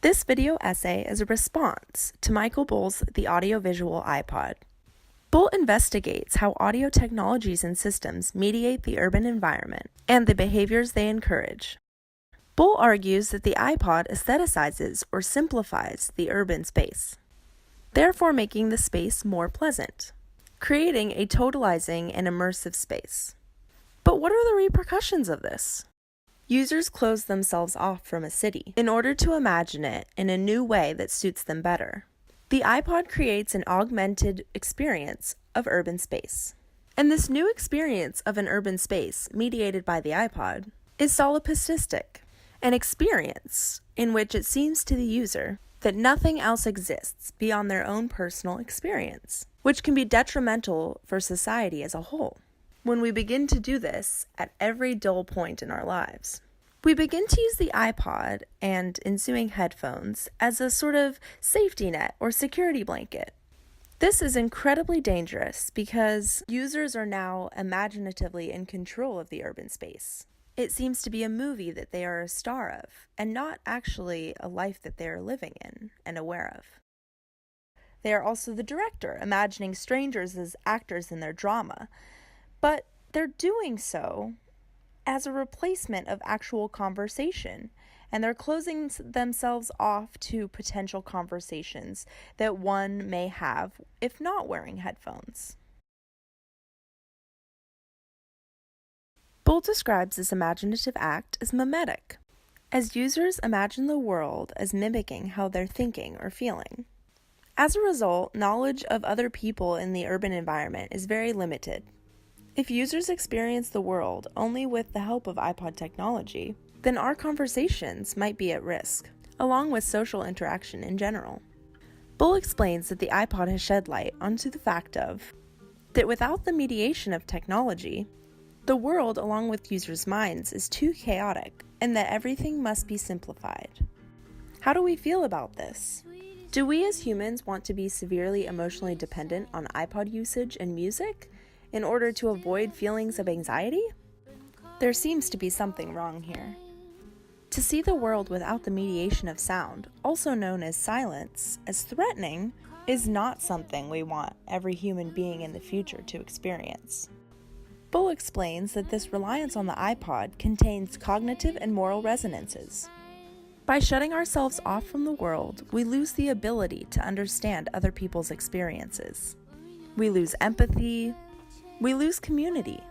This video essay is a response to Michael Bull's The Audiovisual iPod. Bull investigates how audio technologies and systems mediate the urban environment and the behaviors they encourage. Bull argues that the iPod aestheticizes or simplifies the urban space, therefore making the space more pleasant, creating a totalizing and immersive space. But what are the repercussions of this? Users close themselves off from a city in order to imagine it in a new way that suits them better. The iPod creates an augmented experience of urban space. And this new experience of an urban space, mediated by the iPod, is solipsistic, an experience in which it seems to the user that nothing else exists beyond their own personal experience, which can be detrimental for society as a whole. When we begin to do this at every dull point in our lives, we begin to use the iPod and ensuing headphones as a sort of safety net or security blanket. This is incredibly dangerous because users are now imaginatively in control of the urban space. It seems to be a movie that they are a star of, and not actually a life that they are living in and aware of. They are also the director, imagining strangers as actors in their drama, but they're doing so as a replacement of actual conversation, and they're closing themselves off to potential conversations that one may have if not wearing headphones. Bull describes this imaginative act as mimetic, as users imagine the world as mimicking how they're thinking or feeling. As a result, knowledge of other people in the urban environment is very limited. If users experience the world only with the help of iPod technology, then our conversations might be at risk, along with social interaction in general. Bull explains that the iPod has shed light onto the fact that without the mediation of technology, the world along with users' minds is too chaotic, and that everything must be simplified. How do we feel about this? Do we as humans want to be severely emotionally dependent on iPod usage and music in order to avoid feelings of anxiety? There seems to be something wrong here. To see the world without the mediation of sound, also known as silence, as threatening, is not something we want every human being in the future to experience. Bull explains that this reliance on the iPod contains cognitive and moral resonances. By shutting ourselves off from the world, we lose the ability to understand other people's experiences. We lose empathy. We lose community.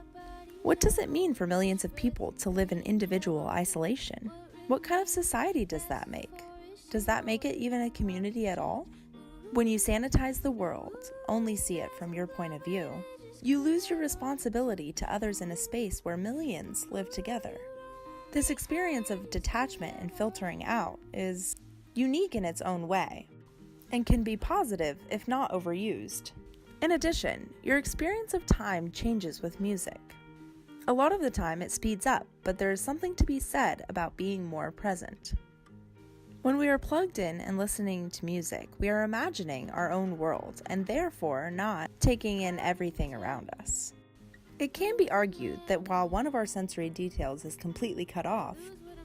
What does it mean for millions of people to live in individual isolation? What kind of society does that make? Does that make it even a community at all? When you sanitize the world, only see it from your point of view, you lose your responsibility to others in a space where millions live together. This experience of detachment and filtering out is unique in its own way, and can be positive if not overused. In addition, your experience of time changes with music. A lot of the time it speeds up, but there is something to be said about being more present. When we are plugged in and listening to music, we are imagining our own world and therefore not taking in everything around us. It can be argued that while one of our sensory details is completely cut off,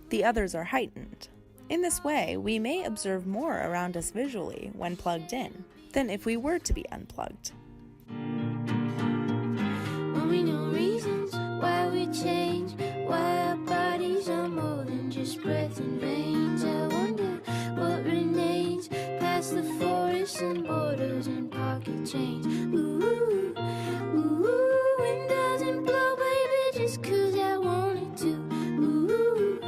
the others are heightened. In this way, we may observe more around us visually when plugged in than if we were to be unplugged. When we know reasons why we change, why our bodies are more than just breath and veins. I wonder what remains past the forests and borders and pocket chains. Ooh, ooh, wind doesn't blow, baby, just 'cause I want it to. Ooh,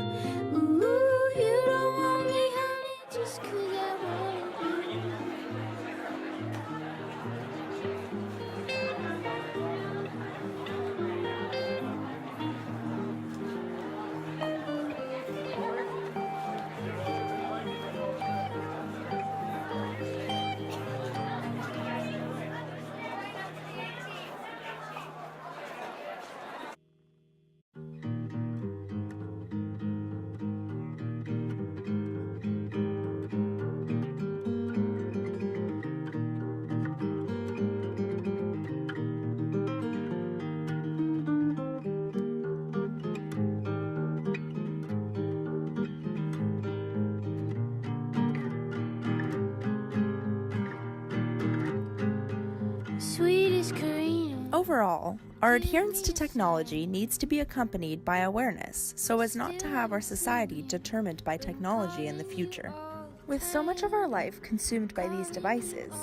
ooh, you don't want me, honey, just 'cause I want it to. Miss Karina. Overall, our adherence to technology needs to be accompanied by awareness so as not to have our society determined by technology in the future. With so much of our life consumed by these devices,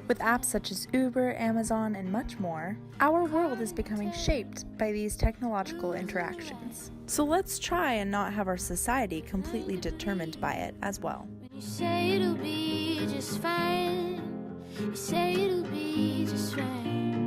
with apps such as Uber, Amazon, and much more, our world is becoming shaped by these technological interactions. So let's try and not have our society completely determined by it as well. You say it'll be just fine. You say it'll be just fine.